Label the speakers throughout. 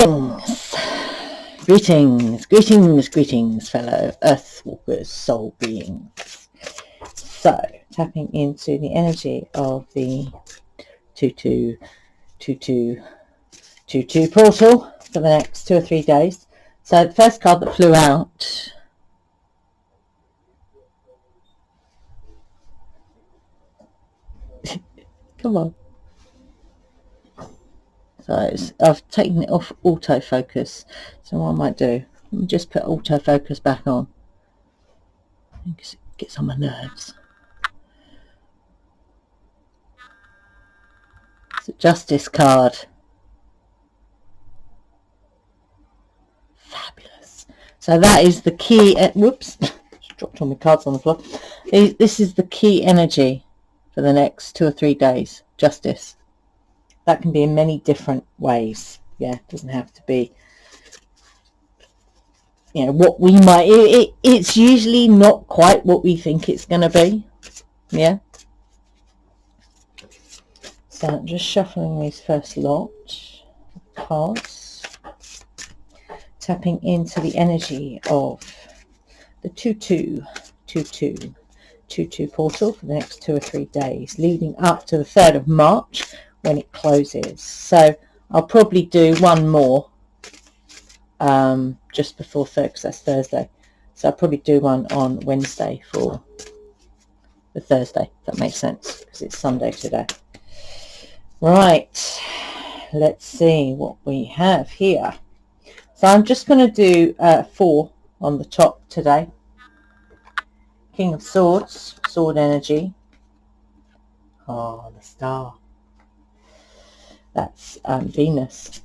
Speaker 1: Greetings, greetings, greetings, fellow Earthwalkers, soul beings. So, tapping into the energy of the 222222 portal for the next 2 or 3 days. So, the first card that flew out come on. So I've taken it off autofocus. So what I might do, let me just put autofocus back on. Because it gets on my nerves. It's a Justice card. Fabulous. So that is the key. Whoops, just dropped all my cards on the floor. This is the key energy for the next 2 or 3 days. Justice. That can be in many different ways. Yeah, it doesn't have to be, you know, what we might, it's usually not quite what we think it's going to be. Yeah. So I'm just shuffling these first lot of cards, tapping into the energy of the 222222 portal for the next 2 or 3 days, leading up to the 3rd of March when it closes. So I'll probably do one more just before 3rd, because that's Thursday. So I'll probably do one on Wednesday for the Thursday, if that makes sense, because it's Sunday today. Right, let's see what we have here. So I'm just going to do 4 on the top today. King of Swords, sword energy. Oh, the star. That's Venus.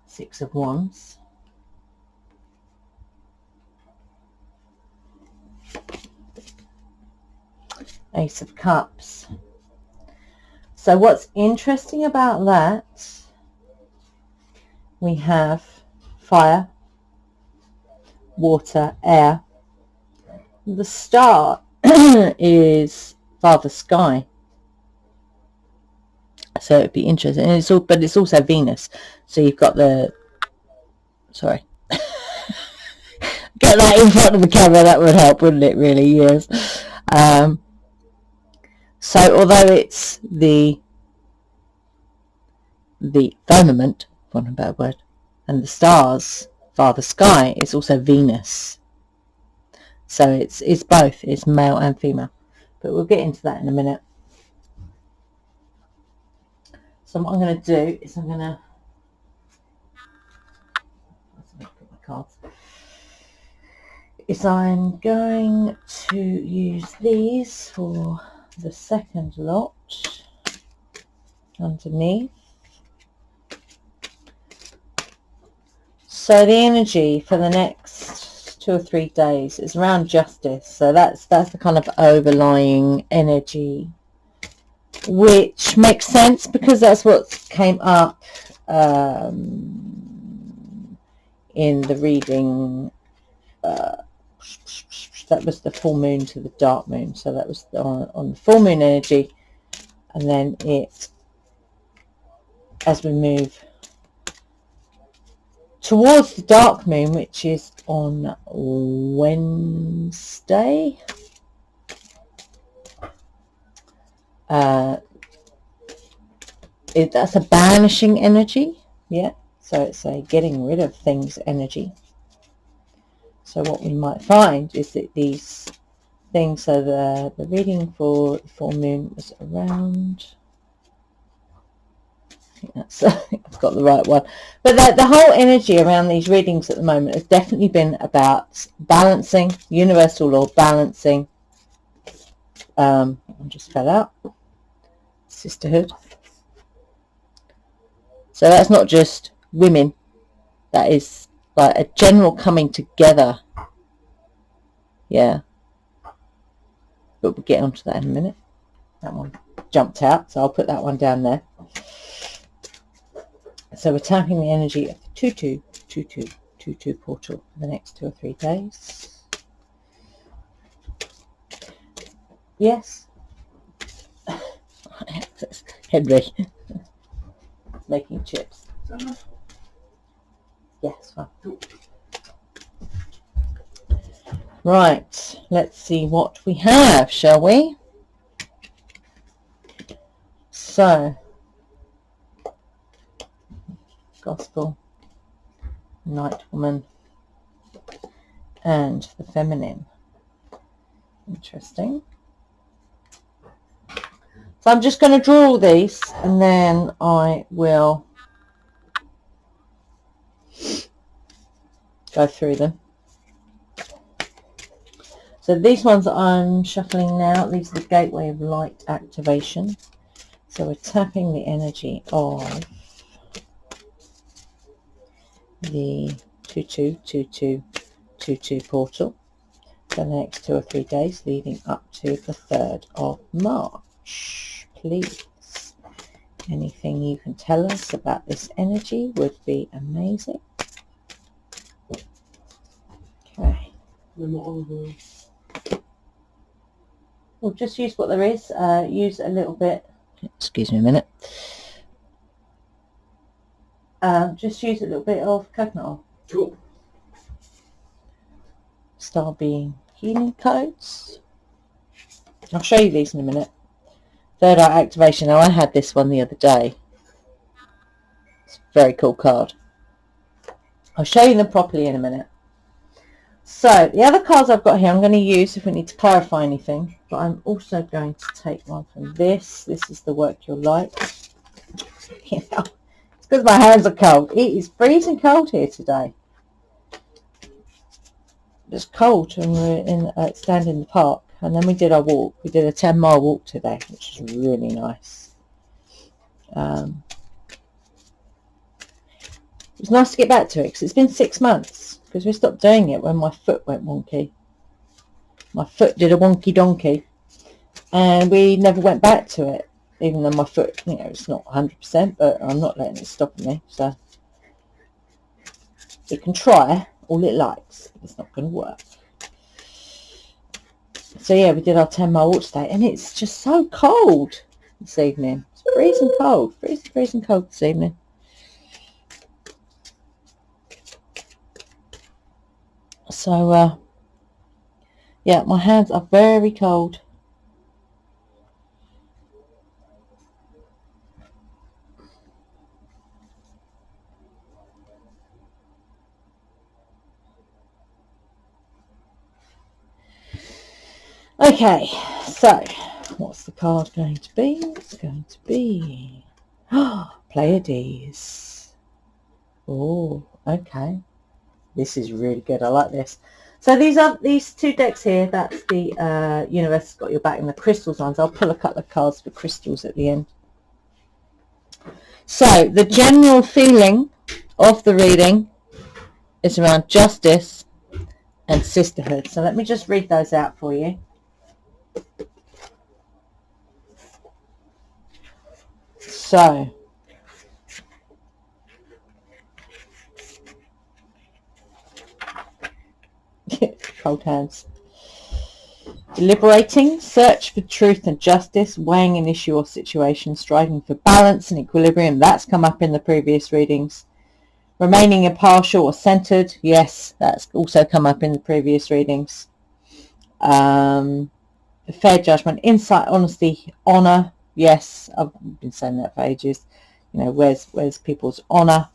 Speaker 1: 6 of Wands. Ace of Cups. So what's interesting about that, we have fire, water, air. The star is Father Sky. So it'd be interesting. And it's all, but it's also Venus. So you've got the, sorry. Get that in front of the camera, that would help, wouldn't it, really? Yes. So although it's the firmament, for want of a better word, and the stars, Father Sky, it's also Venus. So it's both, it's male and female. But we'll get into that in a minute. So what I'm going to do is I'm going to put my cards. I'm going to use these for the second lot underneath. So the energy for the next 2 or 3 days is around justice. So that's the kind of overlying energy, which makes sense because that's what came up in the reading. That was the full moon to the dark moon. So that was on the full moon energy, and then it, as we move towards the dark moon, which is on Wednesday, that's a banishing energy. Yeah, so it's a getting rid of things energy. So what we might find is that these things, so the reading for the full moon was around, I think that's, I've got the right one. But the whole energy around these readings at the moment has definitely been about balancing, universal law, balancing. I just fell out. Sisterhood. So that's not just women. That is like a general coming together. Yeah. But we'll get onto that in a minute. That one jumped out, so I'll put that one down there. So we're tapping the energy of the 222222 portal for the next 2 or 3 days. Yes. Henry. making chips. Yes, fine. Right, let's see what we have, shall we? So, Gospel, Night Woman, and the Feminine. Interesting. So I'm just going to draw all these, and then I will go through them. So these ones I'm shuffling now. These are the Gateway of Light activation. So we're tapping the energy of the 222222 portal for the next 2 or 3 days leading up to the 3rd of March. Please, anything you can tell us about this energy would be amazing. Okay. We'll just use what there is. Use a little bit. Excuse me a minute. Just use a little bit of coconut oil.
Speaker 2: Cool.
Speaker 1: Star being healing codes. I'll show you these in a minute. Third eye activation. Now I had this one the other day. It's a very cool card. I'll show you them properly in a minute. So the other cards I've got here I'm going to use if we need to clarify anything, but I'm also going to take one from this. This is the Work Your Light. You know, it's because my hands are cold. It is freezing cold here today. It's cold when we were in standing in the park, and then we did our walk. We did a 10-mile walk today, which is really nice. It was nice to get back to it because it's been 6 months. Because we stopped doing it when my foot went wonky. My foot did a wonky donkey. And we never went back to it. Even though my foot, you know, it's not 100%, but I'm not letting it stop me. So it can try all it likes. But it's not going to work. So yeah, we did our 10-mile walk today. And it's just so cold this evening. It's freezing cold. Freezing cold this evening. So, yeah, my hands are very cold. Okay, so what's the card going to be? It's going to be Pleiades. Oh, okay. This is really good. I like this. So these 2 decks here. That's the Universe Has Got Your Back and the crystals ones. I'll pull a couple of cards for crystals at the end. So the general feeling of the reading is around justice and sisterhood. So let me just read those out for you. So cold hands. Deliberating, search for truth and justice, weighing an issue or situation, striving for balance and equilibrium. That's come up in the previous readings. Remaining impartial or centered. Yes, that's also come up in the previous readings. Fair judgment, insight, honesty, honor. Yes, I've been saying that for ages. You know, where's people's honor?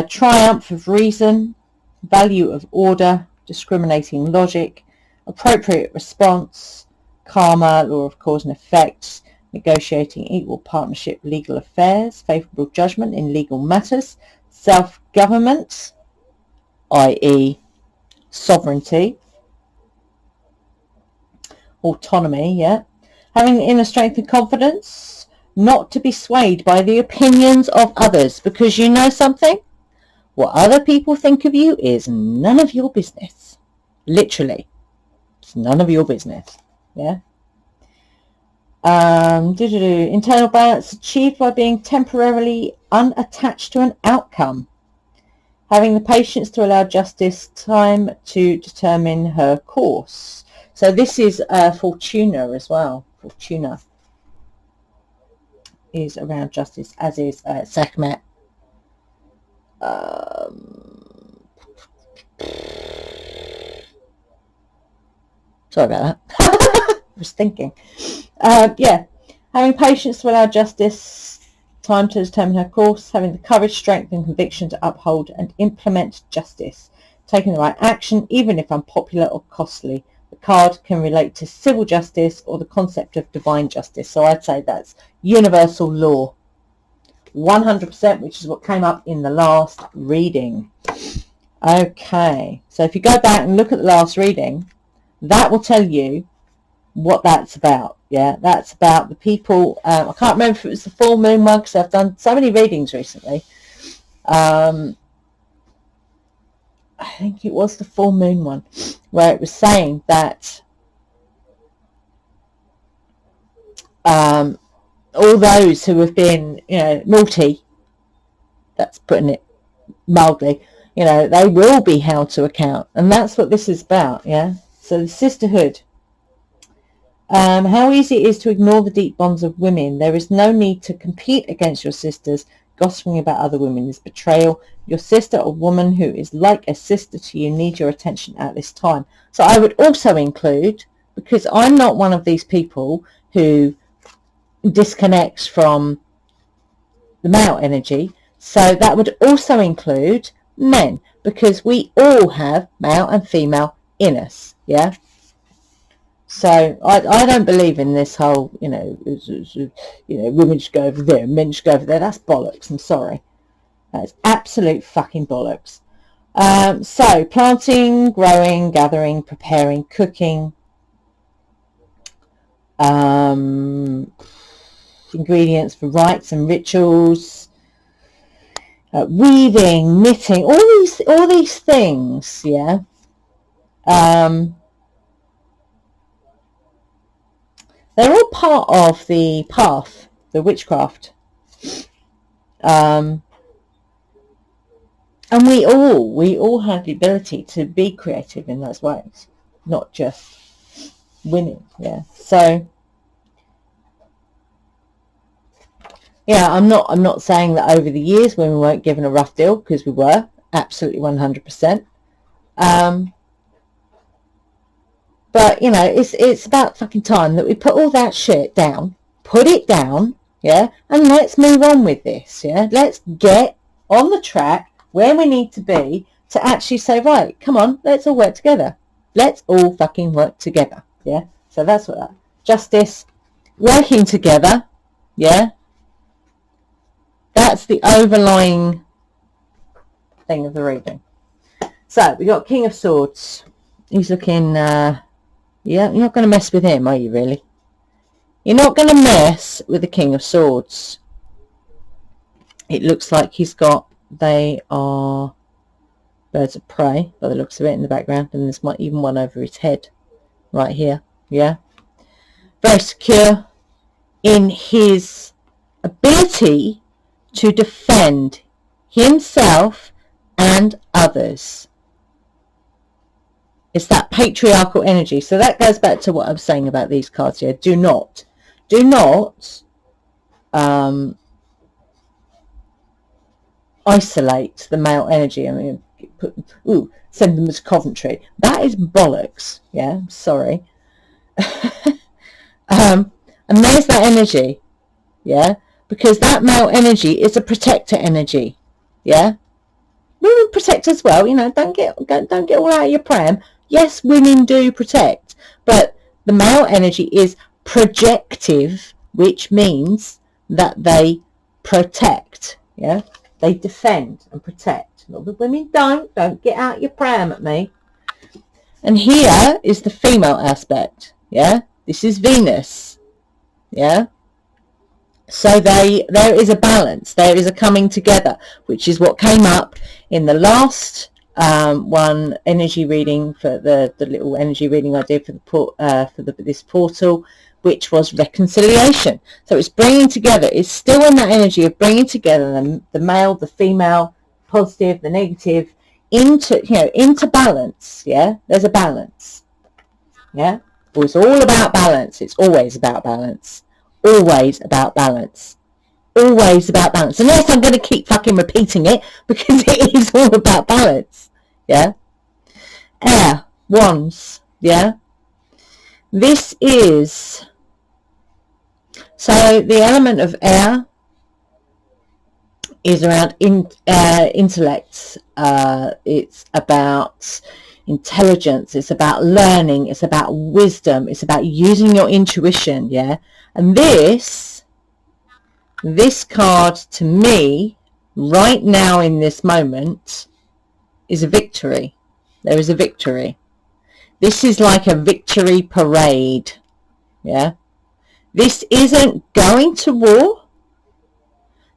Speaker 1: Triumph of reason, value of order, discriminating logic, appropriate response, karma, law of cause and effect, negotiating equal partnership, legal affairs, favourable judgment in legal matters, self-government, i.e. sovereignty, autonomy, yeah, having the inner strength and confidence, not to be swayed by the opinions of others, because you know something? What other people think of you is none of your business. Literally. It's none of your business. Yeah. Internal balance achieved by being temporarily unattached to an outcome. Having the patience to allow justice time to determine her course. So this is Fortuna as well. Fortuna. is around justice, as is Sekhmet. Sorry about that. I was thinking. Yeah, having patience to allow justice time to determine her course, having the courage, strength and conviction to uphold and implement justice, taking the right action even if unpopular or costly. The card can relate to civil justice or the concept of divine justice. So I'd say that's universal law. 100%, which is what came up in the last reading. Okay, so if you go back and look at the last reading, that will tell you what that's about. Yeah, that's about the people. I can't remember if it was the full moon one, because I've done so many readings recently. I think it was the full moon one, where it was saying that all those who have been, naughty, that's putting it mildly, they will be held to account, and that's what this is about. Yeah, so the sisterhood. How easy it is to ignore the deep bonds of women. There is no need to compete against your sisters. Gossiping about other women is betrayal. Your sister or woman who is like a sister to you needs your attention at this time. So I would also include, because I'm not one of these people who disconnects from the male energy, so that would also include men, because we all have male and female in us. Yeah. So I don't believe in this whole, women should go over there, men should go over there. That's bollocks. I'm sorry. That's absolute fucking bollocks. So planting, growing, gathering, preparing, cooking, ingredients for rites and rituals, weaving, knitting, all these things. Yeah. They're all part of the path, the witchcraft. And we all have the ability to be creative in those ways, not just women. Yeah. So yeah, I'm not saying that over the years women weren't given a rough deal, because we were, absolutely 100%. But, it's about fucking time that we put all that shit down, put it down, yeah, and let's move on with this, yeah. Let's get on the track where we need to be to actually say, right, come on, let's all work together. Let's all fucking work together, yeah. So that's what that, justice, working together, yeah. That's the overlying thing of the reading. So we got King of Swords. He's looking... yeah, you're not going to mess with him, are you, really? You're not going to mess with the King of Swords. It looks like they are birds of prey, by the looks of it in the background, and there's even one over his head, right here, yeah? Very secure in his ability to defend himself and others. It's that patriarchal energy. So that goes back to what I'm saying about these cards here. Do not isolate the male energy. I mean, send them to Coventry. That is bollocks. Yeah, I'm sorry. And there's that energy. Yeah, because that male energy is a protector energy. Yeah, women protect as well. Don't get all out of your pram. Yes, women do protect, but the male energy is projective, which means that they protect. Yeah, they defend and protect. Not the women don't get out your pram at me. And here is the female aspect. Yeah, this is Venus. Yeah. So there is a balance, there is a coming together, which is what came up in the last one energy reading, for the little energy reading I did for this portal, which was reconciliation. So it's bringing together, it's still in that energy of bringing together the male, the female, positive, the negative, into balance. Yeah, there's a balance. Yeah, well, it's all about balance. It's always about balance. Always about balance. always about balance. And yes, I'm going to keep fucking repeating it because it is all about balance. Yeah. Air, wands. Yeah. This is, so the element of air is around intellect. It's about intelligence. It's about learning. It's about wisdom. It's about using your intuition. Yeah. And this card to me right now in this moment is a victory. There is a victory. This is like a victory parade. Yeah. This isn't going to war.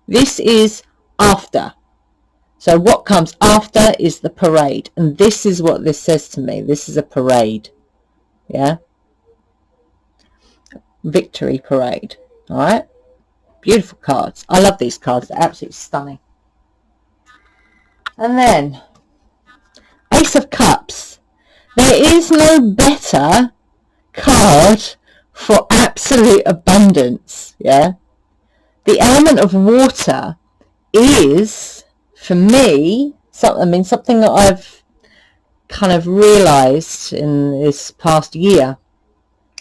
Speaker 1: This is after. So what comes after is the parade. And this is what this says to me. This is a parade. Yeah. Victory parade. All right. Beautiful cards. I love these cards. They're absolutely stunning. And then Ace of Cups. There is no better card for absolute abundance. Yeah. The element of water is, for me, something that I've kind of realized in this past year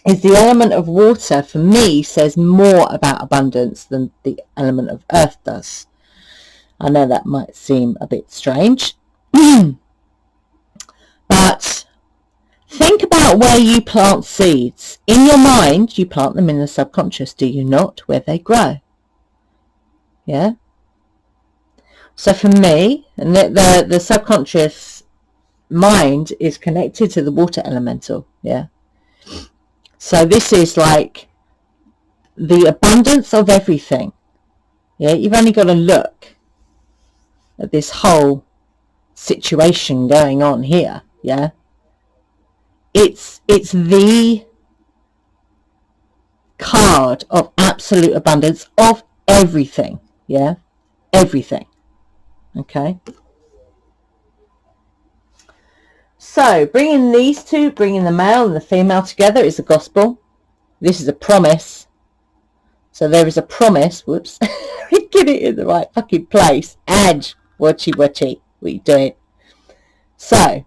Speaker 1: is the element of water for me says more about abundance than the element of earth does. I know that might seem a bit strange, but think about where you plant seeds. In your mind, you plant them in the subconscious, do you not? Where they grow. Yeah. So for me, and the subconscious mind is connected to the water elemental. Yeah. So this is like the abundance of everything. Yeah. You've only got to look at this whole situation going on here. Yeah. It's the card of absolute abundance of everything. Yeah. Everything. Okay. So bringing these two, bringing the male and the female together is the gospel. This is a promise. So there is a promise. Whoops. Get it in the right fucking place. And watchy. What are you doing? So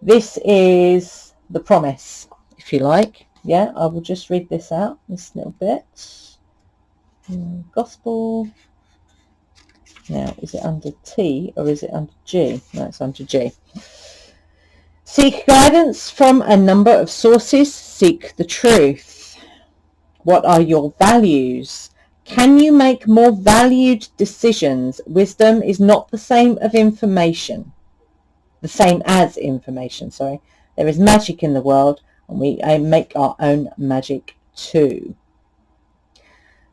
Speaker 1: this is the promise, if you like. Yeah, I will just read this out, this little bit. Gospel. Now, is it under T or is it under G? No, it's under G. Seek guidance from a number of sources. Seek the truth. What are your values? Can you make more valued decisions? Wisdom is not the same as information. Sorry. There is magic in the world, and we make our own magic too.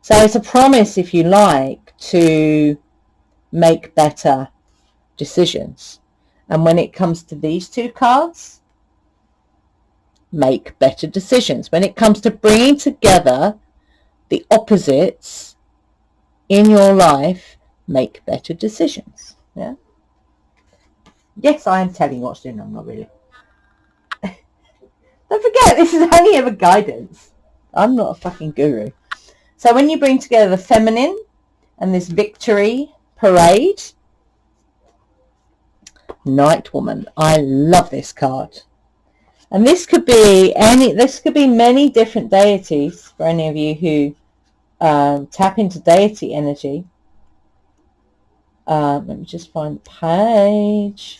Speaker 1: So it's a promise, if you like, to make better decisions. And when it comes to these two cards, make better decisions. When it comes to bringing together the opposites in your life, make better decisions. Yeah. Yes, I am telling you what's doing. I'm not really. Don't forget, this is only ever guidance. I'm not a fucking guru. So when you bring together the feminine and this victory parade, Night Woman. I love this card. And this could be many different deities for any of you who tap into deity energy. Let me just find the page.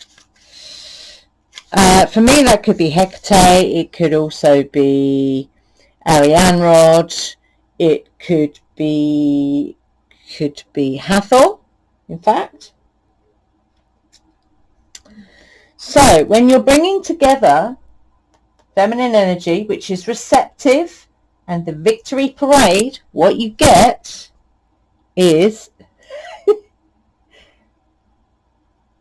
Speaker 1: For me, that could be Hecate. It could also be Arianrod. It could be Hathor, in fact. So when you're bringing together feminine energy, which is receptive, and the victory parade, what you get is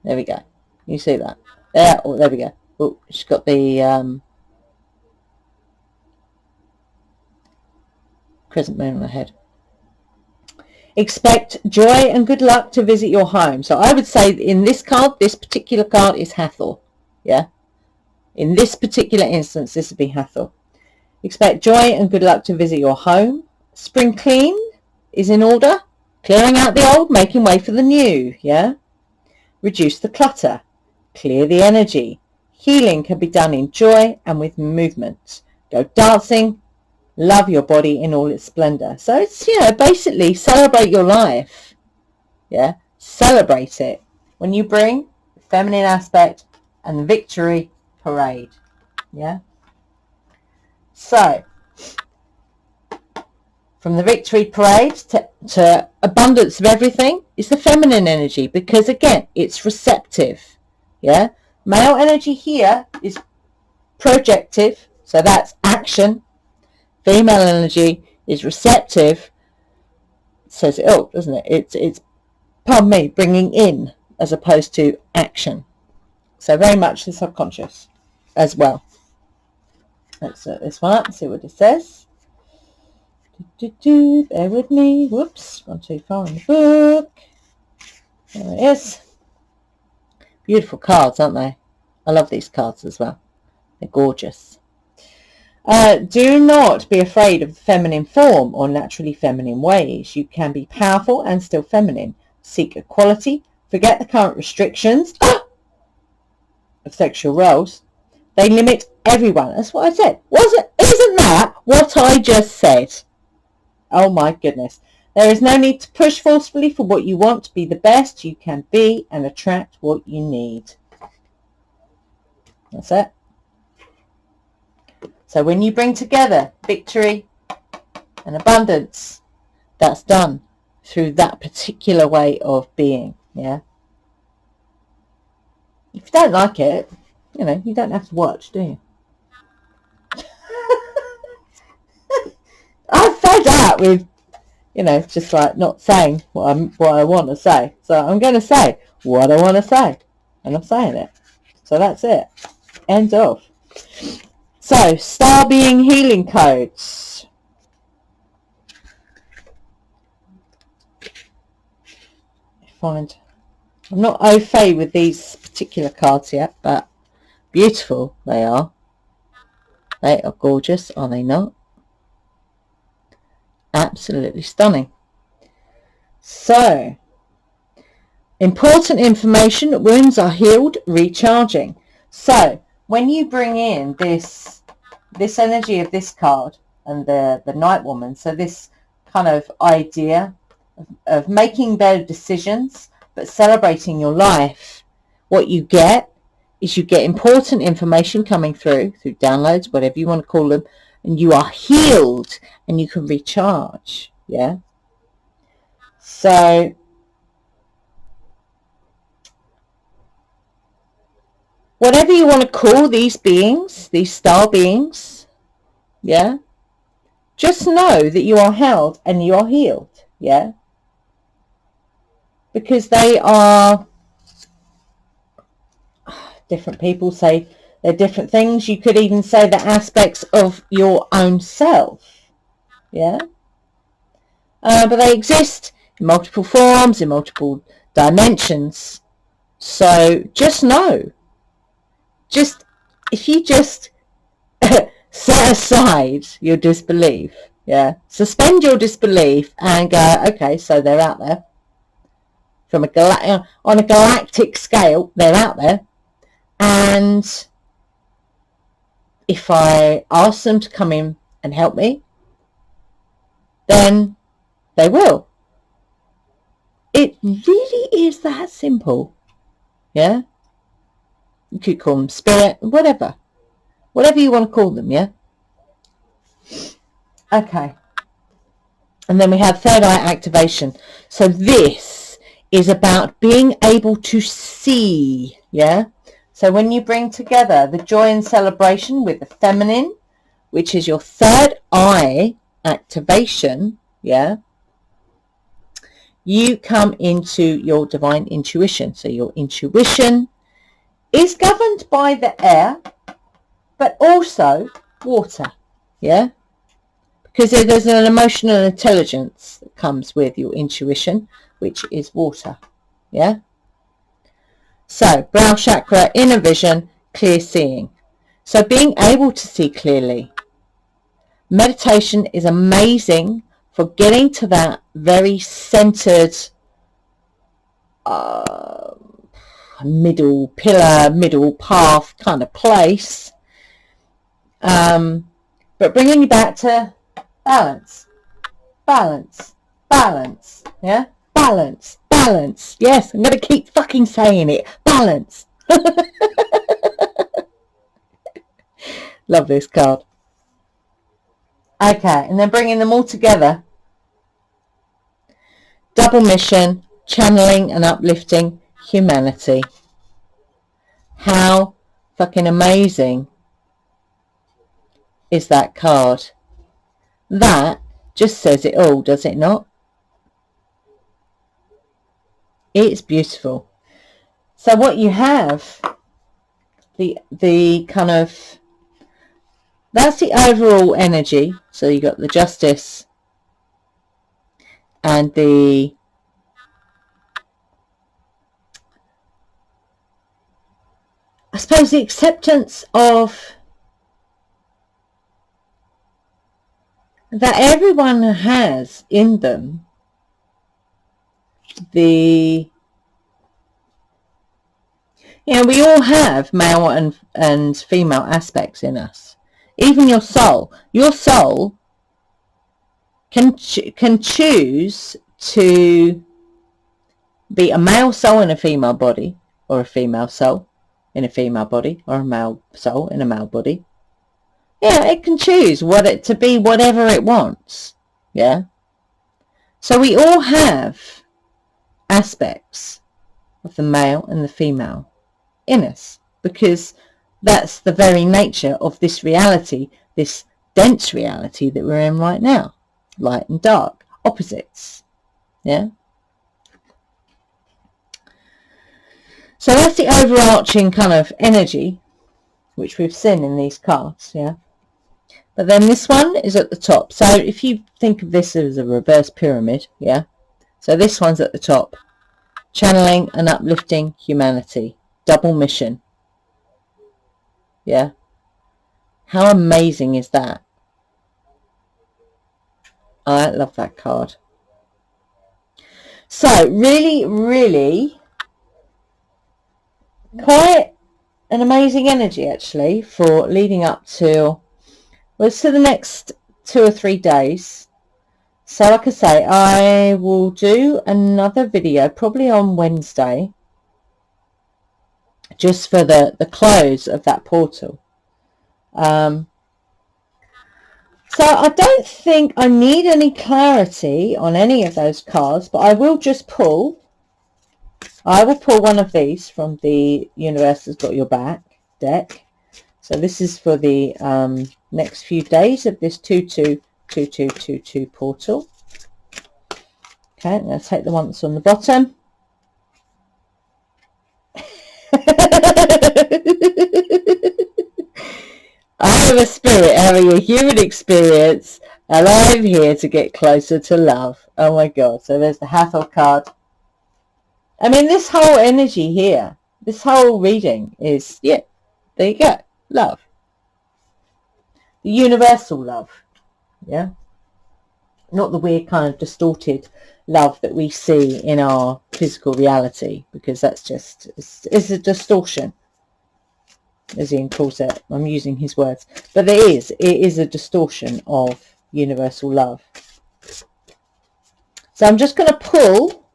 Speaker 1: there we go. You see that? There we go. Oh, she's got the crescent moon on her head. Expect joy and good luck to visit your home. So I would say in this card, this particular card is Hathor. Yeah. In this particular instance, this would be Hathor. Expect joy and good luck to visit your home. Spring clean is in order. Clearing out the old, making way for the new, yeah? Reduce the clutter. Clear the energy. Healing can be done in joy and with movement. Go dancing. Love your body in all its splendor. So it's, basically celebrate your life. Yeah? Celebrate it. When you bring the feminine aspect and the victory parade. Yeah? So, from the victory parade to abundance of everything is the feminine energy, because again, it's receptive. Yeah? Male energy here is projective, so that's action. Female energy is receptive. It says it all, doesn't it? It's pardon me, bringing in as opposed to action. So very much the subconscious as well. Let's set this one up and see what it says. Bear with me. Whoops, gone too far in the book. There it is. Beautiful cards, aren't they? I love these cards as well. They're gorgeous. Do not be afraid of the feminine form or naturally feminine ways. You can be powerful and still feminine. Seek equality. Forget the current restrictions of sexual roles. They limit everyone. That's what I said. Isn't that what I just said? Oh my goodness. There is no need to push forcefully for what you want. Be the best you can be and attract what you need. That's it. So when you bring together victory and abundance, that's done through that particular way of being. Yeah. If you don't like it, you don't have to watch, do you? I'm fed up with, just like not saying what I want to say. So I'm going to say what I want to say, and I'm saying it. So that's it. End of. So, star being healing codes. I'm not au fait with these particular cards yet, but beautiful they are. They are gorgeous, are they not? Absolutely stunning. So, important information. Wounds are healed, recharging. So, when you bring in this energy of this card and the Night Woman, so this kind of idea of making better decisions but celebrating your life, what you get is you get important information coming through downloads, whatever you want to call them, and you are healed and you can recharge. Yeah. So whatever you want to call these beings, these star beings, yeah, just know that you are held and you are healed. Yeah. Because they are, different people say they're different things. You could even say they're aspects of your own self. Yeah. But they exist in multiple forms, in multiple dimensions. So just know. If you just set aside your disbelief, yeah, suspend your disbelief and go, okay, so they're out there. On a galactic scale, they're out there. And if I ask them to come in and help me, then they will. It really is that simple. Yeah? You could call them spirit, whatever you want to call them. Yeah. Okay. And then we have third eye activation. So this is about being able to see. Yeah. So when you bring together the joy and celebration with the feminine, which is your third eye activation, yeah, you come into your divine intuition. So your intuition is governed by the air, but also water, yeah? Because there's an emotional intelligence that comes with your intuition, which is water, yeah? So, brow chakra, inner vision, clear seeing. So being able to see clearly. Meditation is amazing for getting to that very centered, middle pillar, middle path kind of place, but bringing you back to balance, balance, balance. Yeah, balance, balance. Yes, I'm going to keep fucking saying it. Balance. Love this card. Okay, and then bringing them all together. Double mission, channeling and uplifting humanity. How fucking amazing is that card? That just says it all, does it not? It's beautiful. So what you have, the kind of, that's the overall energy. So you got the justice and the I suppose the acceptance of that everyone has in them we all have male and female aspects in us. Even your soul can choose to be a male soul in a female body, or a female soul in a female body, or a male soul in a male body. Yeah, it can choose to be whatever it wants. Yeah. So we all have aspects of the male and the female in us, because that's the very nature of this reality, this dense reality that we're in right now. Light and dark, opposites. Yeah. So that's the overarching kind of energy which we've seen in these cards. Yeah. But then this one is at the top. So if you think of this as a reverse pyramid, yeah. So this one's at the top. Channeling and uplifting humanity. Double mission. Yeah. How amazing is that? I love that card. So really, really quite an amazing energy actually for leading up to, well, it's to the next 2 or 3 days. So like I say, I will do another video probably on Wednesday just for the close of that portal. So I don't think I need any clarity on any of those cards, but I will just pull. I will pull one of these from the Universe Has Got Your Back deck. So this is for the next few days of this 222222 portal. Okay, I'm going to take the one that's on the bottom. I am a spirit having a human experience, and I'm here to get closer to love. Oh my God. So there's the Hathor card. I mean, this whole energy here, this whole reading is, yeah, there you go. Love. The universal love. Yeah. Not the weird kind of distorted love that we see in our physical reality, because that's just, it's a distortion, as Ian calls it. I'm using his words. But it is a distortion of universal love. So I'm just going to pull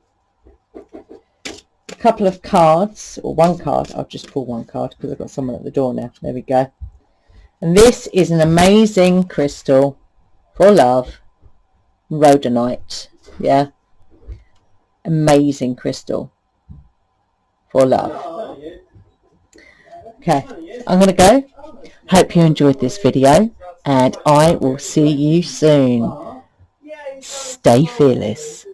Speaker 1: a couple of cards, or one card. I'll just pull one card because I've got someone at the door now. There we go. And this is an amazing crystal for love. Rhodonite. Yeah. Amazing crystal for love. Okay, I'm going to go. Hope you enjoyed this video, and I will see you soon. Stay fearless.